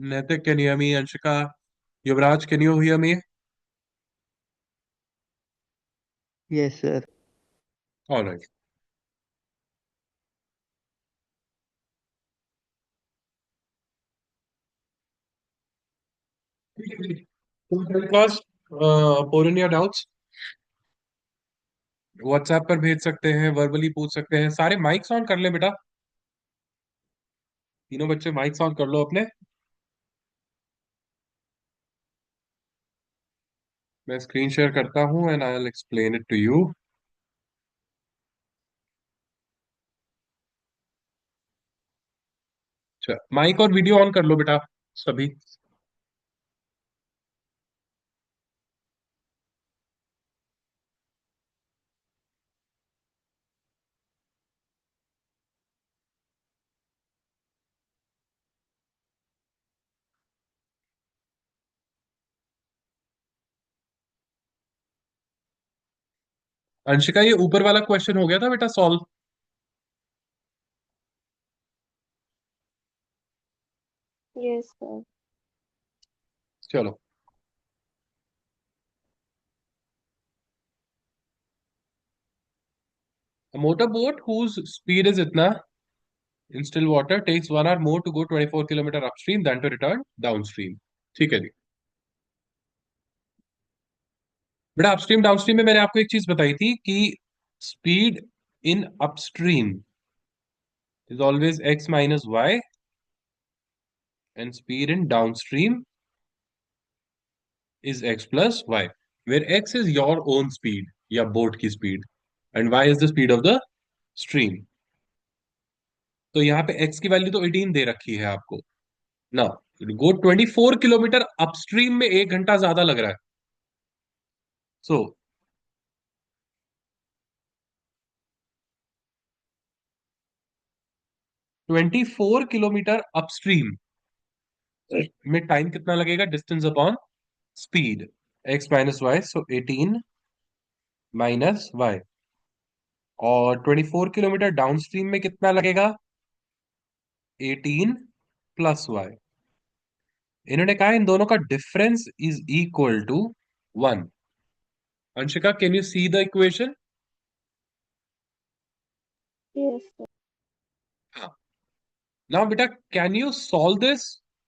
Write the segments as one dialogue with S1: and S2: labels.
S1: Naitik, can you hear me? Anshika, Yuvraj, can you hear me?
S2: Yes, sir.
S1: All right. Podcast, पूर्ण या doubts WhatsApp पर भेज सकते हैं, वर्बली पूछ सकते हैं। सारे माइक्स ऑन कर ले बेटा। तीनों बच्चे माइक्स ऑन कर लो अपने। मैं स्क्रीन शेयर करता हूँ and I will explain it to you. अच्छा, माइक और वीडियो ऑन कर लो बेटा सभी। अंशिका, ये ऊपर वाला क्वेश्चन हो गया था बेटा सॉल्व?
S3: Yes, sir.
S1: चलो। A motorboat whose speed is itna in still water takes 1 hour more to go 24 kilometre upstream than to return downstream। ठीक है जी। बेटा अपस्ट्रीम डाउनस्ट्रीम में मैंने आपको एक चीज बताई थी कि speed in upstream is always x minus y and speed in downstream is x plus y, where x is your own speed या बोट की speed and y is the speed of the stream. तो यहाँ पे x की value तो 18 दे रखी है आपको ना। गो 24 किलोमीटर अपस्ट्रीम में 1 घंटा ज्यादा लग रहा है। सो 24 किलोमीटर अपस्ट्रीम में टाइम कितना लगेगा? Distance upon speed, x minus Y, so 18 minus Y. और 24 किलोमीटर डाउनस्ट्रीम में कितना लगेगा? 18 प्लस वाई। इन्होंने कहा इन दोनों का difference is equal to 1। Anshika, can you see the equation?
S3: Yes, sir.
S1: हाँ। नाउ बेटा, कैन यू सॉल्व दिस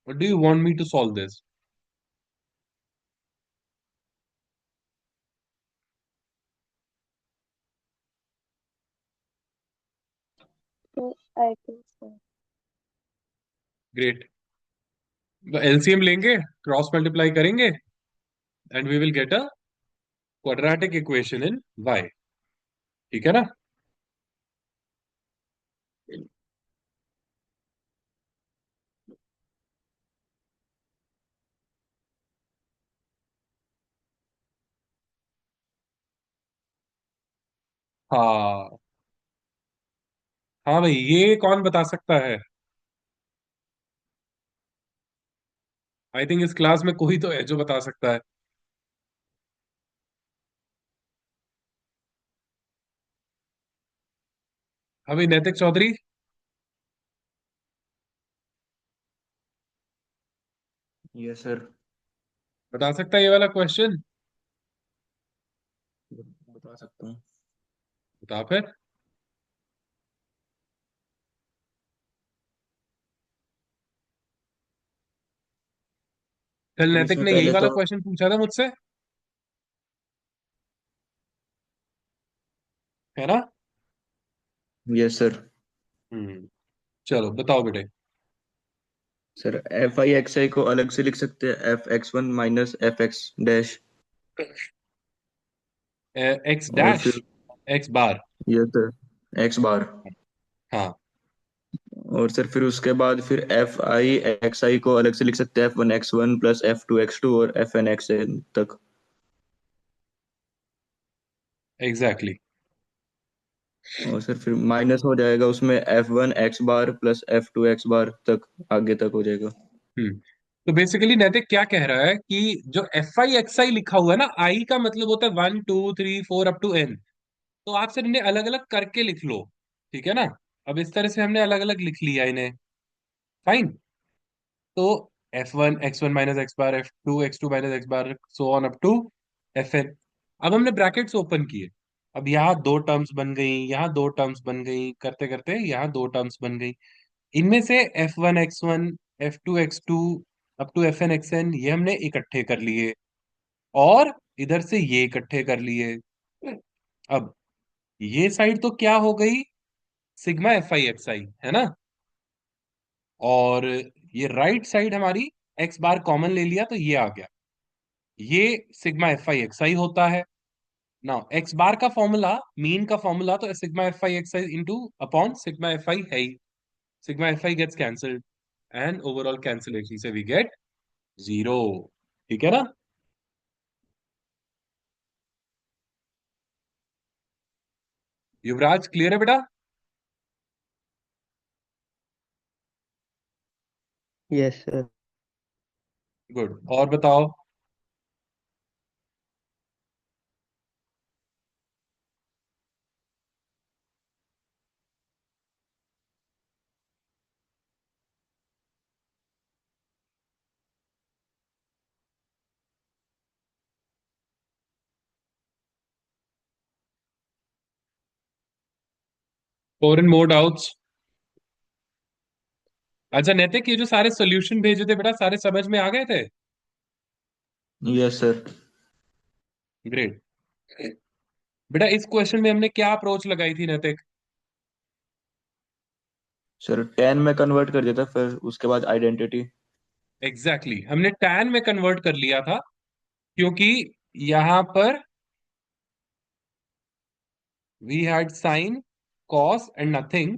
S1: और do you want me to solve this?
S3: So I think so.
S1: Great. LCM लेंगे, cross multiply करेंगे and we will get a quadratic equation in y. ठीक है ना? हाँ। हाँ भाई, ये कौन बता सकता है? आई थिंक इस क्लास में कोई तो है जो बता सकता है। हाँ भाई, नैतिक चौधरी
S2: यस सर।
S1: बता सकता है ये वाला क्वेश्चन?
S2: बता सकता हूँ।
S1: बता फिर। कल
S2: सर
S1: नैतिक
S2: इसमें
S1: ने यही
S2: पहले
S1: वाला
S2: तो
S1: क्वेश्चन पूछा था मुझसे, है ना?
S2: Yes sir.
S1: चलो बताओ बेटे।
S2: सर एफ आई एक्स आई को अलग से लिख सकते हैं, F x one minus F x dash.
S1: X
S2: और
S1: डैश,
S2: फिर
S1: एक्स बार।
S2: ये सर एक्स बार।
S1: हाँ।
S2: और सर फिर उसके बाद फिर एफ आई एक्स आई को अलग से लिख सकते हैं, F one X one plus F two X two और एफ एन एक्स एन तक।
S1: एग्जैक्टली।
S2: और सर फिर माइनस हो जाएगा उसमें, F one X bar plus F two X bar तक आगे तक हो जाएगा।
S1: हम्म तो बेसिकली नैतिक क्या कह रहा है कि जो एफ आई एक्स आई लिखा हुआ है ना, आई का मतलब होता है 1 2 3 4 अप टू एन। तो आप सर इन्हें अलग अलग करके लिख लो। ठीक है ना? अब इस तरह से हमने अलग अलग लिख लिया इन्हें। फाइन। तो f1 x1 minus X bar, f2 x2 minus X bar, so on up to fn। अब हमने ब्रैकेट्स ओपन किए। अब यहाँ दो टर्म्स बन गई, यहाँ दो टर्म्स बन गई, करते करते यहाँ दो टर्म्स बन गई। इनमें से f1 x1, f2 x2 up to fn xn ये हमने इकट्ठे कर लिए, और इधर से ये इकट्ठे कर लिए। अब ये साइड तो क्या हो गई, सिग्मा fi xi, है ना। और ये राइट साइड हमारी एक्स बार कॉमन ले लिया तो ये आ गया, ये सिग्मा fi xi होता है। नाउ एक्स बार का फॉर्मूला, मीन का फॉर्मूला तो sigma fi xi into upon sigma fi है ही। Sigma fi gets cancelled, and overall cancellation से वी गेट 0। ठीक है ना। युवराज क्लियर है बेटा?
S4: Yes sir.
S1: गुड, और बताओ। और इन मोर डाउट्स? अच्छा नैतिक, ये जो सारे सॉल्यूशन भेजे थे बेटा, सारे समझ में आ गए थे?
S2: Yes sir.
S1: ग्रेट। बेटा इस क्वेश्चन में हमने क्या अप्रोच लगाई थी नैतिक?
S2: सर 10 में कन्वर्ट कर दिया था, फिर उसके बाद आइडेंटिटी।
S1: Exactly exactly. हमने tan में कन्वर्ट कर लिया था, क्योंकि यहां पर we had sine, cos and nothing,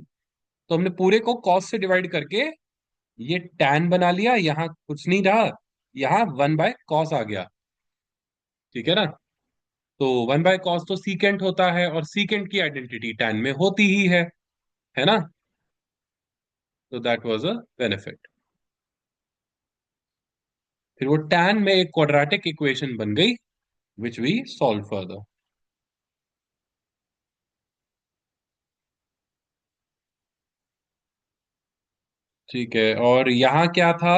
S1: तो हमने पूरे को कॉस से डिवाइड करके ये tan बना लिया। यहां कुछ नहीं रहा, यहां 1/cos आ गया। ठीक है ना। तो 1/cos तो सीकेंट होता है, और सीकेंट की आइडेंटिटी tan में होती ही है ना। तो दैट वाज अ बेनिफिट। फिर वो tan में एक क्वाड्रेटिक इक्वेशन बन गई, विच वी सॉल्व फर्दर। ठीक है, और यहाँ क्या था?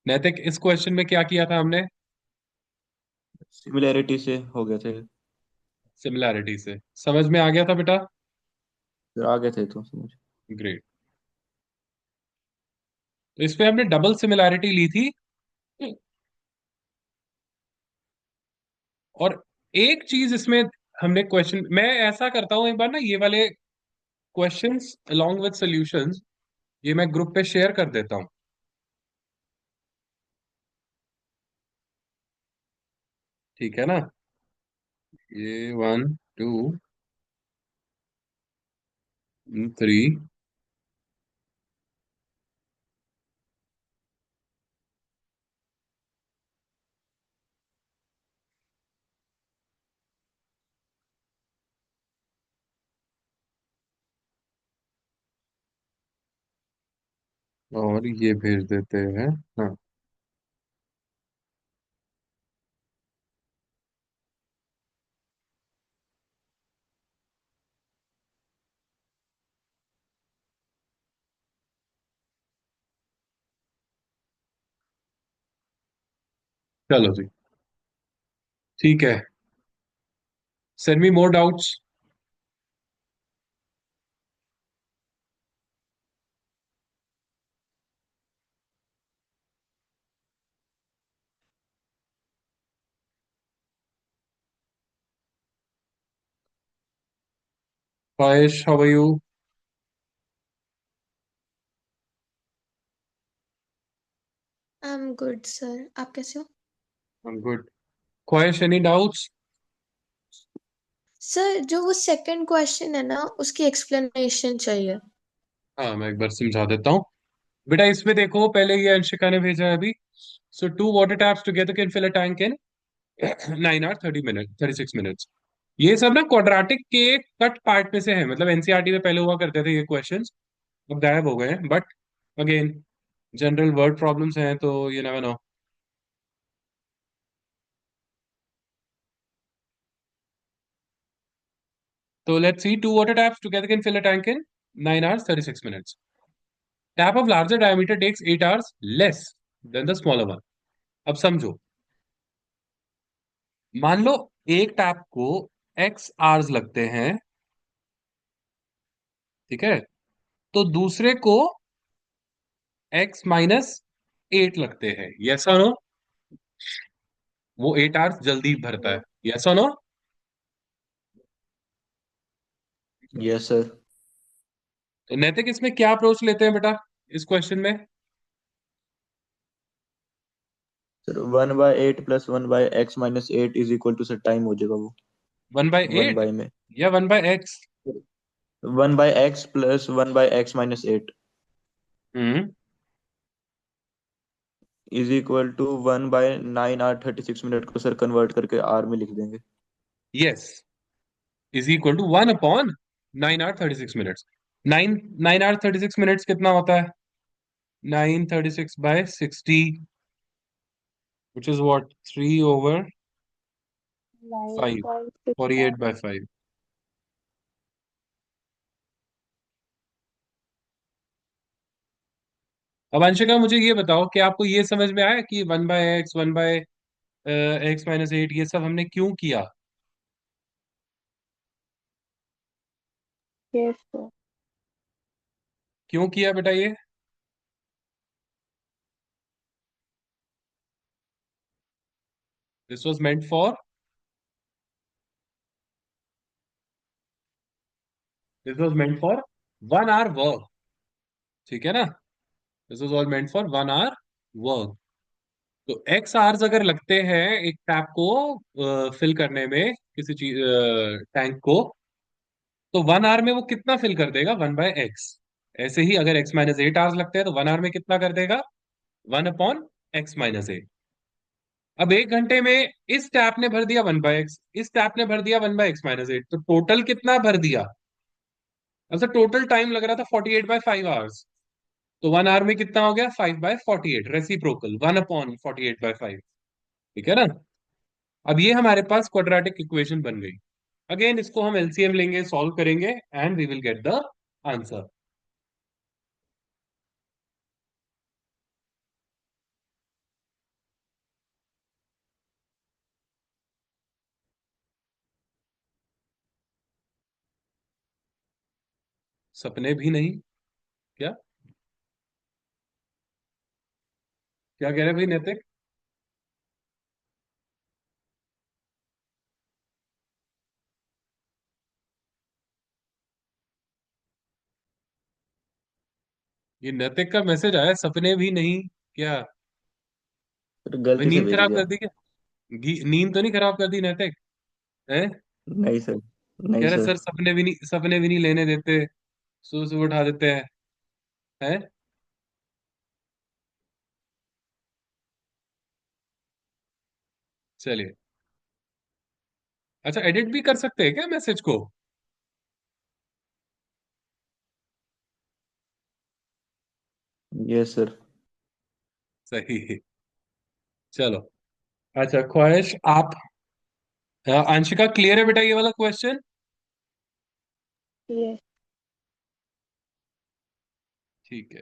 S1: नैतिक इस क्वेश्चन में क्या किया था हमने?
S2: सिमिलैरिटी से हो गए थे।
S1: सिमिलैरिटी से समझ में आ गया था बेटा?
S2: फिर आगे थे तो समझ।
S1: ग्रेट। तो इसमें हमने डबल सिमिलैरिटी ली थी। और एक चीज इसमें हमने क्वेश्चन, मैं ऐसा करता हूं एक बार ना, ये वाले क्वेश्चंस अलोंग विद सॉल्यूशंस ये मैं ग्रुप पे शेयर कर देता हूँ। ठीक है ना। ये 1 2 3, और ये भेज देते हैं। हाँ, चलो जी। ठीक है, send me more doubts. Khwahish, how are you?
S5: I am good sir, आप कैसे हो?
S1: I am good. Khwahish, any doubts?
S5: Sir जो वो सेकंड क्वेश्चन है ना, उसकी एक्सप्लेनेशन चाहिए।
S1: हाँ, मैं एक बार समझा देता हूँ। बेटा इसमें देखो, पहले ये अंशिका ने भेजा है अभी। So 2 water taps together can fill a tank in 9 hours 30 minutes 36 minutes। ये सब ना क्वाड्रेटिक के कट पार्ट में से है, मतलब एनसीईआरटी में पहले हुआ करते थे ये क्वेश्चंस, अब गायब हो गए हैं, but again general word problems हैं तो you never know. So let's see. Two water taps together can fill a tank in 9 hours 36 minutes. Tap of larger diameter takes 8 hours less than the smaller one. अब समझो. मान लो एक tap को x hours लगते हैं, ठीक है, तो दूसरे को x-8 लगते हैं. यस और नो? वो 8 आवर्स जल्दी भरता है. यस और नो?
S2: Yes sir.
S1: तो नैतिक इसमें क्या अप्रोच लेते हैं बेटा इस क्वेश्चन में?
S2: Sir 1/8 plus 1/x-8 is equal to sir time हो जाएगा वो.
S1: 1/8
S2: 1 में
S1: या 1/x?
S2: 1/x plus 1/x-8
S1: hmm.
S2: Is equal to 1/9 hour 36 minute को सर कन्वर्ट करके आर में लिख देंगे.
S1: Yes. Is equal to 1/9 hour 36 minutes. 9 9 hour 36 minutes कितना होता है? 936/60, which is what? 3/5.
S3: 9.6
S1: 48/5. अब अंशिका मुझे ये बताओ कि आपको ये समझ में आया कि 1/x 1/x-8 ये सब हमने क्यों किया?
S3: Yes, sir.
S1: क्यों किया बेटा ये? This was meant for this was meant for 1 hour work. ठीक है ना? This was all meant for 1 hour work. तो एक्स आवर्स अगर लगते हैं एक टैप को फिल करने में, किसी चीज टैंक को, तो 1 hour में वो कितना फिल कर देगा? 1/x. ऐसे ही अगर x-8 आवर्स लगते हैं तो 1 hour में कितना कर देगा? 1/x-8. अब 1 घंटे में इस टैप ने भर दिया 1/x, इस टैप ने भर दिया 1/x-8, तो टोटल कितना भर दिया? अच्छा, टोटल टाइम लग रहा था 48/5 आवर्स. तो 1 hour में कितना हो गया? 5/48. रेसिप्रोकल 1/48/5. ठीक है ना? अब ये हमारे पास क्वाड्रेटिक इक्वेशन बन गई. अगेन इसको हम एलसीएम लेंगे, सॉल्व करेंगे, and we will get the answer. सपने भी नहीं? क्या क्या कह रहे भाई नैतिक? ये नैतिक का मैसेज आया, सपने भी नहीं? क्या
S2: सर
S1: भाई,
S2: गलती से
S1: नींद
S2: भेज
S1: खराब
S2: दिया.
S1: कर दी क्या? नींद तो नहीं खराब कर दी नैतिक? है?
S2: नहीं सर. नहीं
S1: कह रहे
S2: सर.
S1: सर सपने भी नहीं लेने देते, सुबह सुबह उठा देते हैं. हैं? चलिए. अच्छा, एडिट भी कर सकते हैं क्या मैसेज को?
S2: Yes sir.
S1: सही. चलो. अच्छा, ख्वाहिश आप अंशिका क्लियर है बेटा ये वाला क्वेश्चन?
S3: Yes.
S1: ठीक है.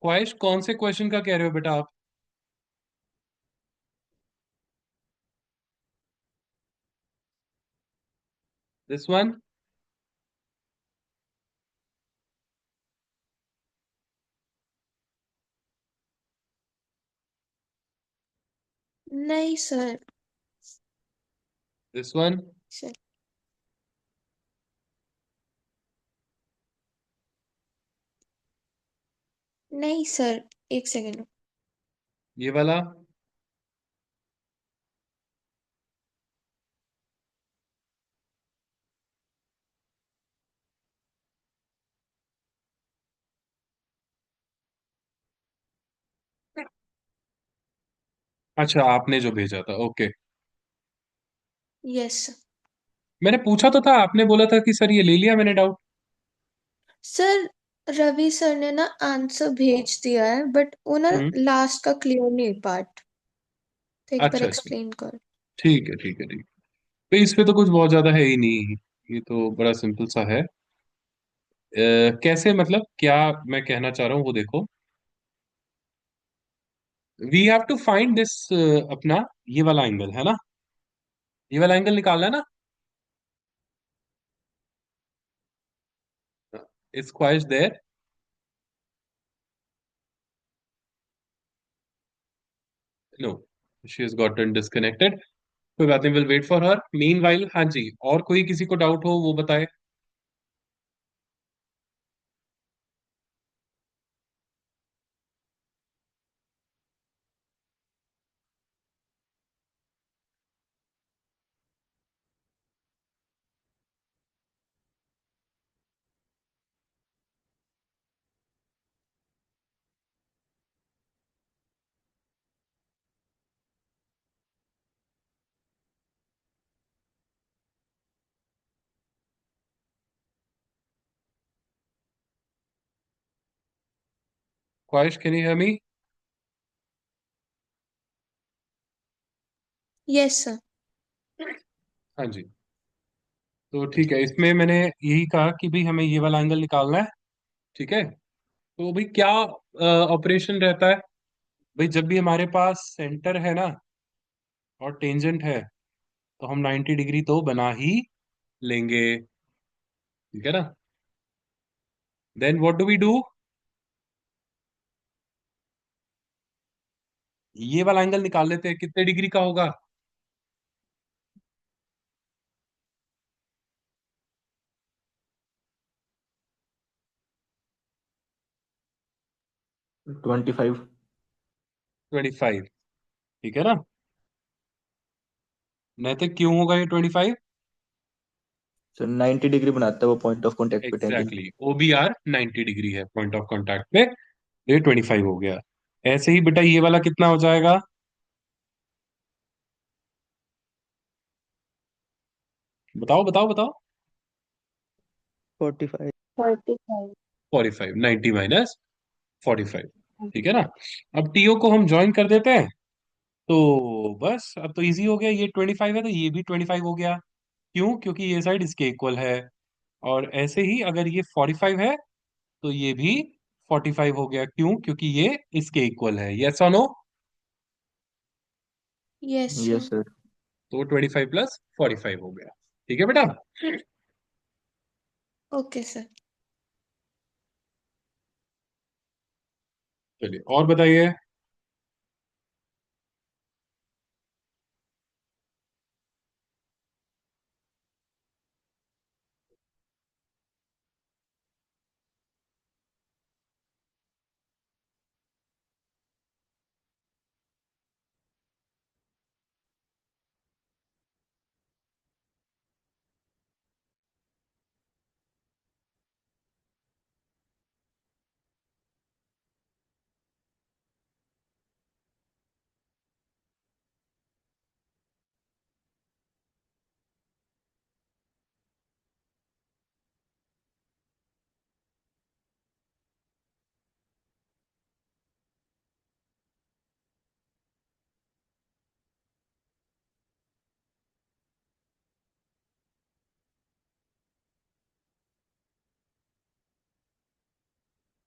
S1: ख्वाहिश कौन से क्वेश्चन का कह रहे हो बेटा आप? This one?
S5: नहीं सर.
S1: This one?
S5: सर नहीं सर, एक सेकेंड.
S1: ये वाला? अच्छा, आपने जो भेजा था, ओके.
S5: यस.
S1: मैंने पूछा तो था, आपने बोला था कि सर ये ले लिया मैंने डाउट.
S5: सर रवि सर ने ना आंसर भेज दिया है बट वो ना
S1: हम्म।
S5: लास्ट का क्लियर नहीं पार्ट, तो एक बार
S1: अच्छा अच्छा,
S5: एक्सप्लेन कर।
S1: ठीक है ठीक है ठीक है। तो इस पे तो कुछ बहुत ज्यादा है ही नहीं, ये तो बड़ा सिंपल सा है। कैसे मतलब क्या मैं कहना चाह रहा हूँ वो देखो। We have to find this, अपना ये वाला एंगल है ना, ये वाला एंगल निकालना है ना। Squeeze there. No, she has gotten disconnected. कोई बात नहीं, will wait for her meanwhile. हाँ जी, और कोई किसी को डाउट हो वो बताए। ख्वाहिश, can you hear me?
S5: Yes sir.
S1: हाँ जी। तो ठीक है, इसमें मैंने यही कहा कि भाई हमें ये वाला एंगल निकालना है। ठीक है, तो भाई क्या ऑपरेशन रहता है। भाई जब भी हमारे पास सेंटर है ना और टेंजेंट है, तो हम 90 डिग्री तो बना ही लेंगे। ठीक है ना। Then what do we do. ये वाला एंगल निकाल लेते हैं, कितने डिग्री का होगा।
S2: 25।
S1: 25। ठीक है ना। नैतिक क्यों होगा ये 25?
S2: सर 90 डिग्री बनाता है वो पॉइंट ऑफ कांटेक्ट पे tangent.
S1: Exactly, O B R 90 degree है पॉइंट ऑफ कांटेक्ट पे। ये 25 हो गया। ऐसे ही बेटा ये वाला कितना हो जाएगा। बताओ बताओ बताओ।
S4: 45।
S3: 45.
S1: 45, 90 माइनस 45। ठीक है ना। अब टीओ को हम ज्वाइन कर देते हैं, तो बस अब तो इजी हो गया। ये 25 है तो ये भी 25 हो गया। क्यों? क्योंकि ये साइड इसके इक्वल है। और ऐसे ही अगर ये 45 है तो ये भी 45 हो गया। क्यों? क्योंकि ये इसके इक्वल है। यस और no.
S5: Yes
S2: yes
S5: sir.
S2: Sir.
S1: तो 25 प्लस 45 हो गया। ठीक है बेटा।
S5: Okay sir.
S1: चलिए और बताइए।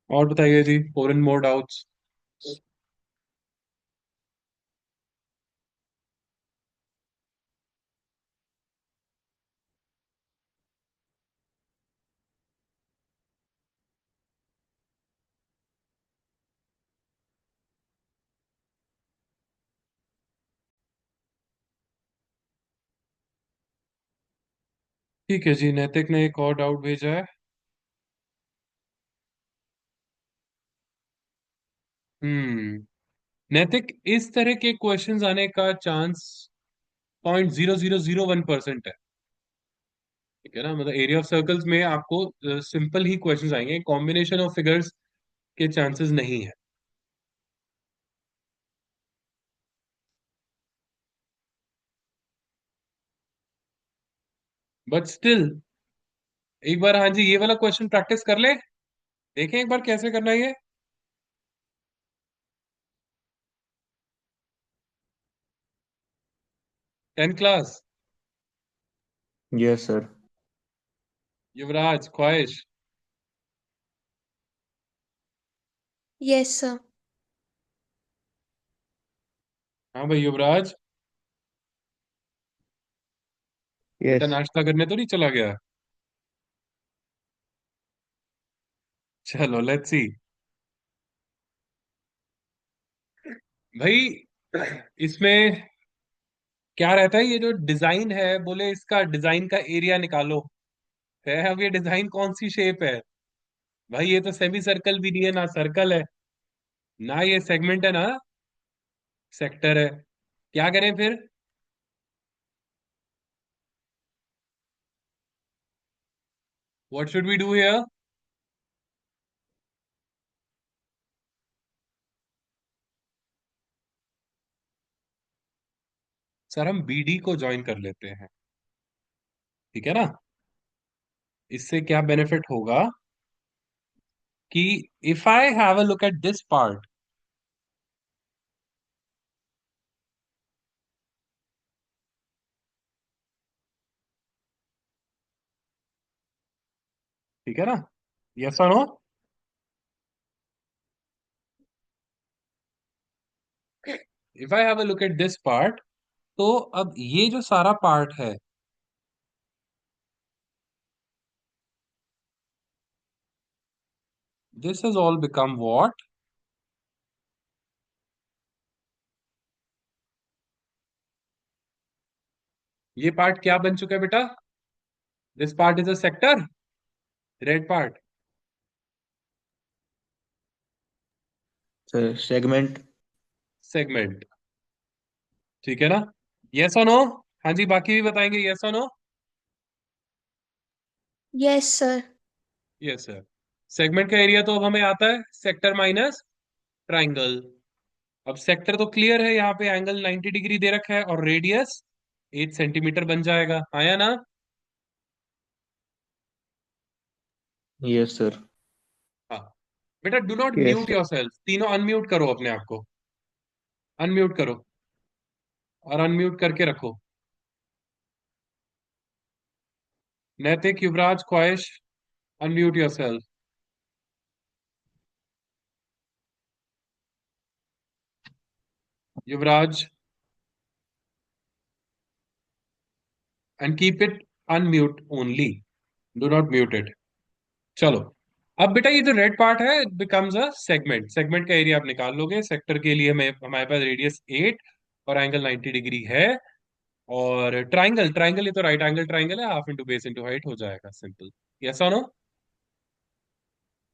S1: और बताइए जी, और इन मोर डाउट्स। ठीक है जी, नैतिक ने एक और डाउट भेजा है। हम्म। नैतिक, इस तरह के क्वेश्चंस आने का चांस 0.0001% है। ठीक है ना, मतलब एरिया ऑफ सर्कल्स में आपको सिंपल ही क्वेश्चंस आएंगे, कॉम्बिनेशन ऑफ फिगर्स के चांसेस नहीं है। बट स्टिल एक बार हाँ जी ये वाला क्वेश्चन प्रैक्टिस कर ले, देखें एक बार कैसे करना है ये। 10th class.
S2: Yes sir.
S1: Yuvraj, Khwahish.
S5: Yes sir.
S1: हाँ भाई युवराज, बेटा
S4: Yes.
S1: नाश्ता करने तो नहीं चला गया? चलो लेट्स सी। भाई इसमें क्या रहता है, ये जो डिजाइन है, बोले इसका डिजाइन का एरिया निकालो। है अब ये डिजाइन कौन सी शेप है? भाई ये तो सेमी सर्कल भी नहीं है, ना सर्कल है, ना ये सेगमेंट है, ना सेक्टर है। क्या करें फिर? What should we do here? Sir हम बीडी को ज्वाइन कर लेते हैं, ठीक है ना। इससे क्या बेनिफिट होगा कि if I have a look at this part, ठीक है ना, यस और no? If I have a look at this part, तो अब ये जो सारा पार्ट है, this is all become what? ये पार्ट क्या बन चुका है बेटा? This part is a sector, red part.
S2: Sir segment.
S1: Segment, ठीक है ना। यस और नो? हाँ जी बाकी भी बताएंगे, यस और no?
S5: Yes sir.
S1: Yes sir. Segment का एरिया तो अब हमें आता है सेक्टर माइनस ट्राइंगल। अब सेक्टर तो क्लियर है, यहाँ पे एंगल 90 डिग्री दे रखा है और रेडियस 8 सेंटीमीटर बन जाएगा, आया ना?
S2: Yes sir.
S1: हाँ। बेटा do not
S4: Yes,
S1: mute
S4: sir.
S1: Yourself, तीनों अनम्यूट करो अपने आप को, अनम्यूट करो और अनम्यूट करके रखो। नैतिक, युवराज, ख्वाहिश, unmute yourself. Yuvraj, and keep it unmute only, do not mute it. चलो, अब बेटा ये जो रेड पार्ट है बिकम्स अ सेगमेंट। सेगमेंट का एरिया आप निकाल लोगे। सेक्टर के लिए हमें, हमारे पास रेडियस 8 और एंगल 90 डिग्री है। और ट्राइंगल, ट्राइंगल ये तो राइट एंगल ट्राइंगल है, half into base into height हो जाएगा, सिंपल। यस और no?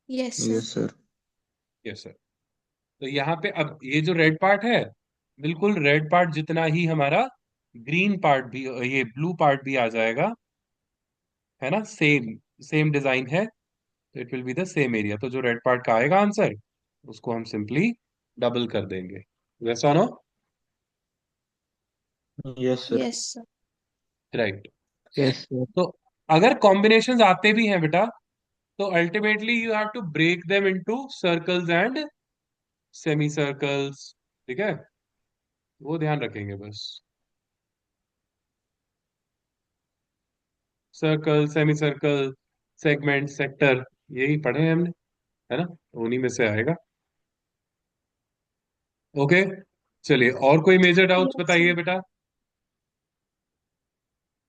S5: Yes sir.
S2: Yes sir.
S1: Yes sir. तो यहाँ पे अब ये जो रेड पार्ट है, बिल्कुल रेड पार्ट जितना ही हमारा ग्रीन पार्ट भी, ये ब्लू पार्ट भी आ जाएगा, है ना। सेम सेम डिजाइन है, तो it will be the same area. तो जो रेड पार्ट का आएगा आंसर, उसको हम सिंपली डबल कर देंगे। वैसा no?
S2: Yes sir.
S5: Yes sir.
S1: Right.
S4: Yes, sir.
S1: तो अगर कॉम्बिनेशंस आते भी हैं बेटा, तो ultimately you have to break them into circles and semi circles, ठीक है। वो ध्यान रखेंगे बस। Circle, semi circle, segment, sector, यही पढ़े हैं हमने, है ना। उन्हीं में से आएगा। ओके, चलिए और कोई मेजर डाउट्स
S5: यस
S1: बताइए
S5: सर।
S1: बेटा।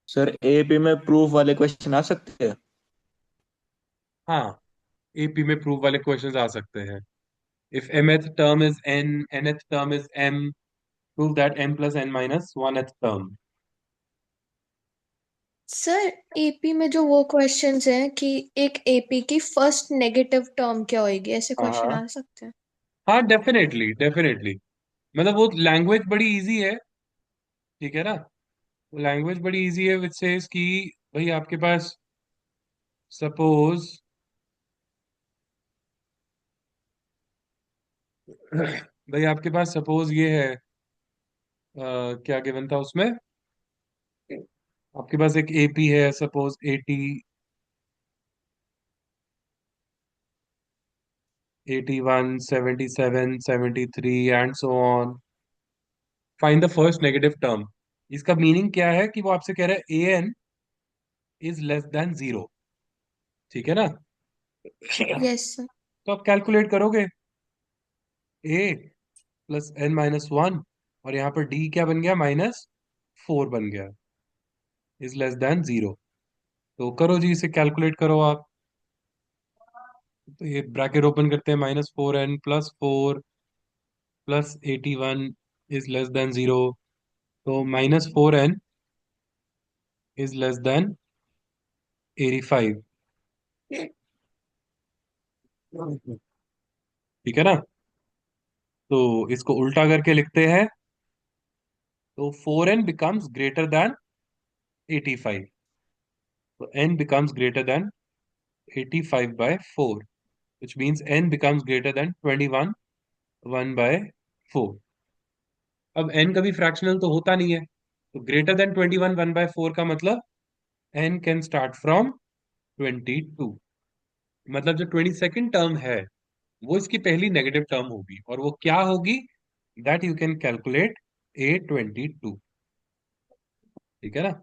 S2: सर एपी में प्रूफ वाले क्वेश्चन आ सकते हैं?
S1: हाँ, एपी में प्रूफ वाले क्वेश्चंस आ सकते हैं। If mth term is n, nth term is m, prove that m plus n minus 1th term।
S5: Sir AP में जो वो क्वेश्चंस हैं कि एक एपी की फर्स्ट नेगेटिव टर्म क्या होगी, ऐसे
S1: हाँ
S5: क्वेश्चन
S1: हाँ
S5: आ सकते हैं?
S1: हाँ, डेफिनेटली डेफिनेटली। मतलब वो लैंग्वेज बड़ी इजी है, ठीक है ना। लैंग्वेज बड़ी इजी है, विच सेज कि भाई आपके पास सपोज भाई आपके पास सपोज ये है, क्या गिवन था उसमें, आपके पास एक एपी है suppose 80, 81, 77, 73 and so on. Find the first negative term. इसका मीनिंग क्या है कि वो आपसे कह रहा है A N is less than zero. ठीक है ना?
S5: Yes sir.
S1: तो आप कैलकुलेट करोगे A plus N minus one, और यहाँ पर डी क्या बन गया, -4 बन गया, इज लेस देन जीरो। तो करो जी, इसे कैलकुलेट करो आप। तो ये ब्रैकेट ओपन करते हैं, -4n+4 plus 81 is less than zero. तो -4n इज लेस देन 85। ठीक है ना? तो इसको उल्टा करके लिखते हैं, तो 4n बिकम्स ग्रेटर देन 85। तो n becomes greater than 85 by 4, which means n becomes greater than 21 1 by 4। अब n कभी फ्रैक्शनल तो होता नहीं है, तो ग्रेटर देन 21 1 by 4 का मतलब n कैन स्टार्ट फ्रॉम 22। मतलब जो 22nd टर्म है वो इसकी पहली नेगेटिव टर्म होगी, और वो क्या होगी, that you can calculate A22। ठीक है ना?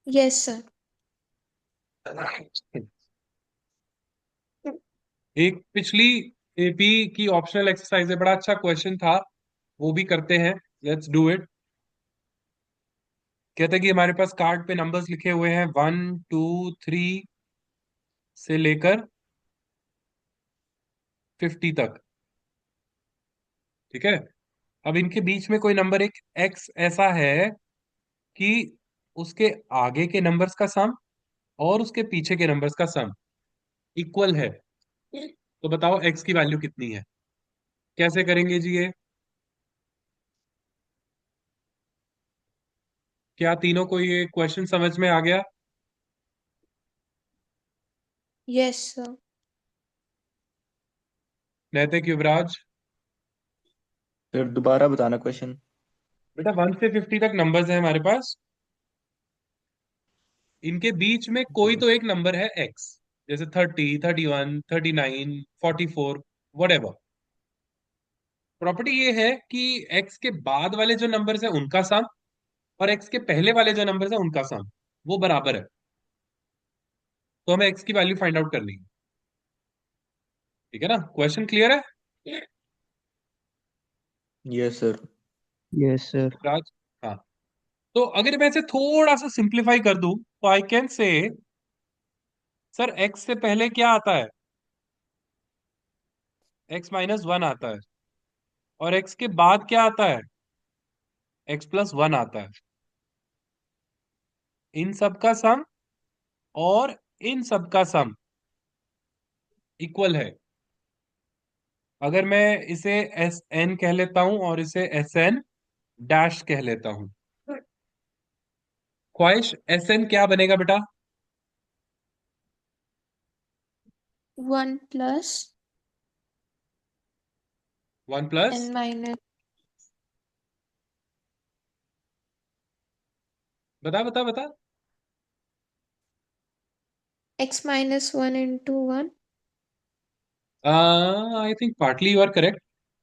S5: Yes sir.
S1: एक पिछली एपी की ऑप्शनल एक्सरसाइज है, बड़ा अच्छा क्वेश्चन था, वो भी करते हैं। Let's do it. कहते हैं कि हमारे पास कार्ड पे नंबर्स लिखे हुए हैं 1 2 3 से लेकर 50 तक। ठीक है? अब इनके बीच में कोई नंबर एक एक्स ऐसा है कि उसके आगे के नंबर्स का सम और उसके पीछे के नंबर्स का सम इक्वल है। तो बताओ एक्स की वैल्यू कितनी है? कैसे करेंगे जी ये? क्या तीनों को ये क्वेश्चन समझ में आ गया?
S5: Yes sir.
S1: नैतिक, युवराज?
S2: फिर दोबारा बताना क्वेश्चन।
S1: बेटा 1 से 50 तक नंबर्स है हमारे पास, इनके बीच में कोई तो एक नंबर है एक्स, जैसे 30 31 39 44 वट। प्रॉपर्टी ये है कि एक्स के बाद वाले जो नंबर्स हैं उनका सम और एक्स के पहले वाले जो नंबर्स हैं उनका सम वो बराबर है। तो हमें एक्स की वैल्यू फाइंड आउट करनी है। ठीक है ना? क्वेश्चन क्लियर है?
S2: Yes sir.
S4: Yes, sir.
S1: राज? हाँ। तो अगर मैं इसे थोड़ा सा सिंप्लीफाई कर दूं तो I can say, sir x से पहले क्या आता है, x-1 आता है, और एक्स के बाद क्या आता है, x+1 आता है। इन सब का सम और इन सब का सम इक्वल है। अगर मैं इसे एस एन कह लेता हूं और इसे एस एन डैश कह लेता हूं, ख्वाहिश एस एन क्या बनेगा बेटा?
S5: 1 प्लस
S1: 1 प्लस,
S5: n माइनस
S1: बता बता बता।
S5: x-1 into 1।
S1: I think partly you are correct.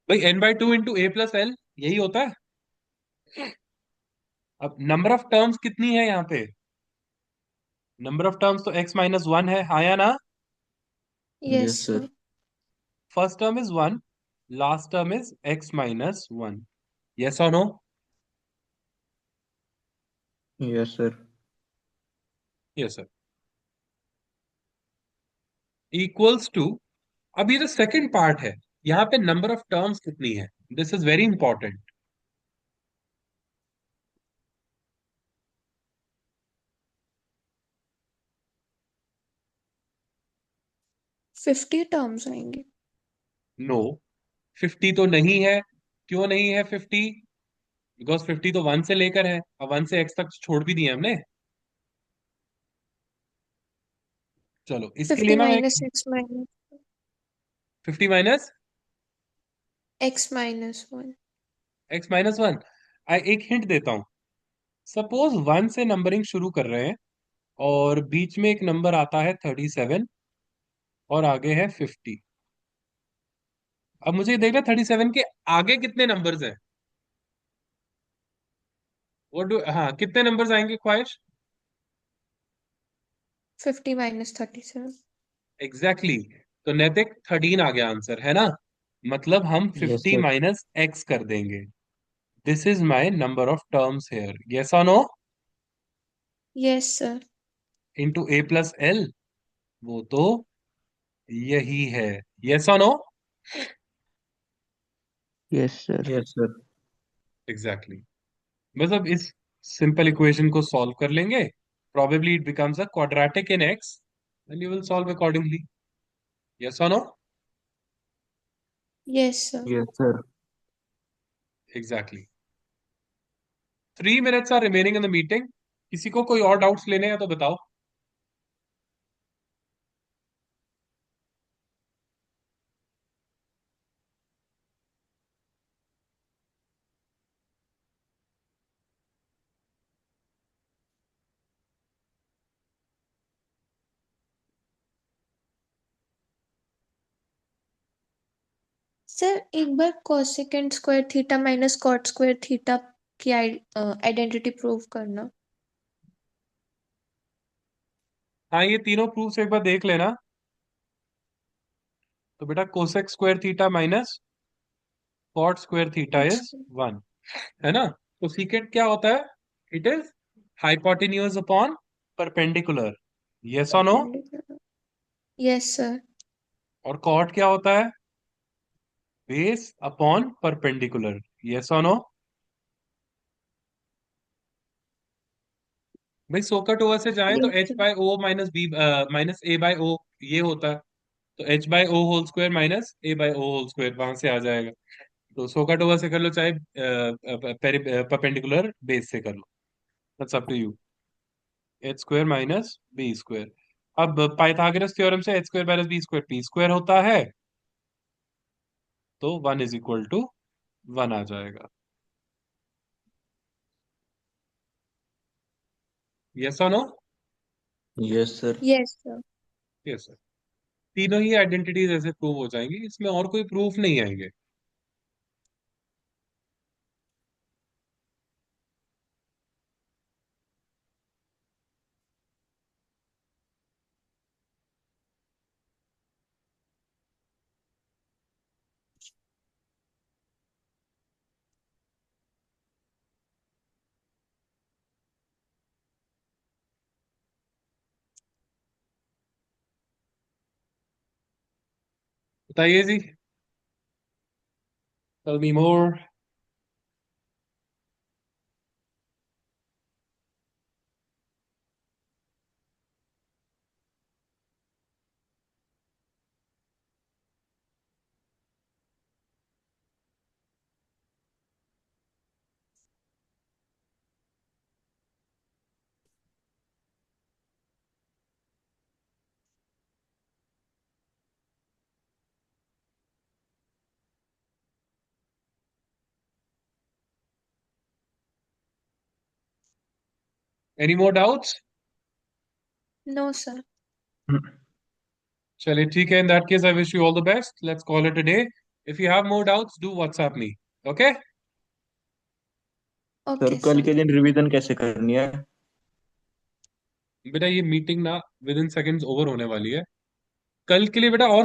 S1: भाई n/2 इंटू a+l यही होता है। अब नंबर ऑफ टर्म्स कितनी है यहाँ पे? नंबर ऑफ टर्म्स तो x-1 है, हाँ या ना?
S5: Yes
S2: yes
S5: sir.
S2: Sir.
S1: First term is 1, last term is x-1। Yes और no?
S2: Yes sir.
S1: Yes sir. Equals to, अब ये जो सेकंड पार्ट है, यहाँ पे नंबर ऑफ टर्म्स कितनी है, this is very important.
S5: 50 terms आएंगे।
S1: नो, 50 तो नहीं है। क्यों नहीं है 50? बिकॉज 50 तो 1 से लेकर है, और 1 से x तक छोड़ भी दिए हमने। चलो इसके लिए
S5: 50
S1: ना मैं
S5: minus x minus
S1: 50 minus
S5: x-1।
S1: x-1 एक हिंट देता हूं। सपोज 1 से नंबरिंग शुरू कर रहे हैं और बीच में एक नंबर आता है 37 और आगे है 50। अब मुझे ये देखना 37 के आगे कितने नंबर्स हैं। हाँ, कितने नंबर्स आएंगे ख्वाहिश?
S5: 50 माइनस 37।
S1: एग्जैक्टली तो नैतिक 13 आ गया आंसर, है ना? मतलब हम
S2: यस
S1: 50
S2: सर।
S1: माइनस एक्स कर देंगे। This is my number of terms here, yes और no?
S5: Yes sir.
S1: Into A plus L, वो तो यही है। यस और no?
S4: Yes sir.
S2: Yes sir.
S1: Exactly. बस अब इस सिंपल इक्वेशन को सॉल्व कर लेंगे। probably it becomes a quadratic in x and you will solve accordingly. Yes or no?
S5: Yes sir.
S2: Yes sir.
S1: Exactly. 3 minutes are remaining in the meeting. किसी को कोई और डाउट्स लेने हैं तो बताओ।
S5: सर एक बार cosecant square theta minus cot square theta की आइडेंटिटी प्रूव करना।
S1: हाँ, ये तीनों प्रूफ्स एक बार देख लेना। तो बेटा cosec square theta minus cot square theta is
S5: अच्छा।
S1: 1, है ना? तो सीकेंट क्या होता है? It is hypotenuse upon perpendicular. Yes और नो?
S5: परपेंडिकुलर। Yes sir.
S1: और कॉट क्या होता है? Base upon perpendicular. यस और नो? भाई सोकट ओवर से जाए तो
S5: yes
S1: H
S5: sir.
S1: By O minus B minus A by O, ये होता है। तो H by O whole square minus A by O whole square वहां से आ जाएगा। तो सोकट ओवर से कर लो, चाहे परपेंडिकुलर बेस से कर लो, that's up to you. H square minus B square. अब पाइथागोरस थ्योरम से H square minus B square P square होता है, तो 1 = 1 आ जाएगा। यस और no?
S2: Yes sir.
S5: Yes sir.
S1: Yes sir. तीनों ही आइडेंटिटीज ऐसे प्रूव हो जाएंगी, इसमें और कोई प्रूफ नहीं आएंगे। बताइए जी, tell me more. Any more doubts?
S5: No sir.
S1: चलिए ठीक है, in that case I wish you all the best, let's call it a day. If you have more doubts do WhatsApp me, okay?
S2: Sir
S5: okay
S2: कल
S5: sir.
S2: के दिन revision कैसे करनी है?
S1: बेटा ये मीटिंग ना विद इन सेकेंड्स ओवर होने वाली है। कल के लिए बेटा और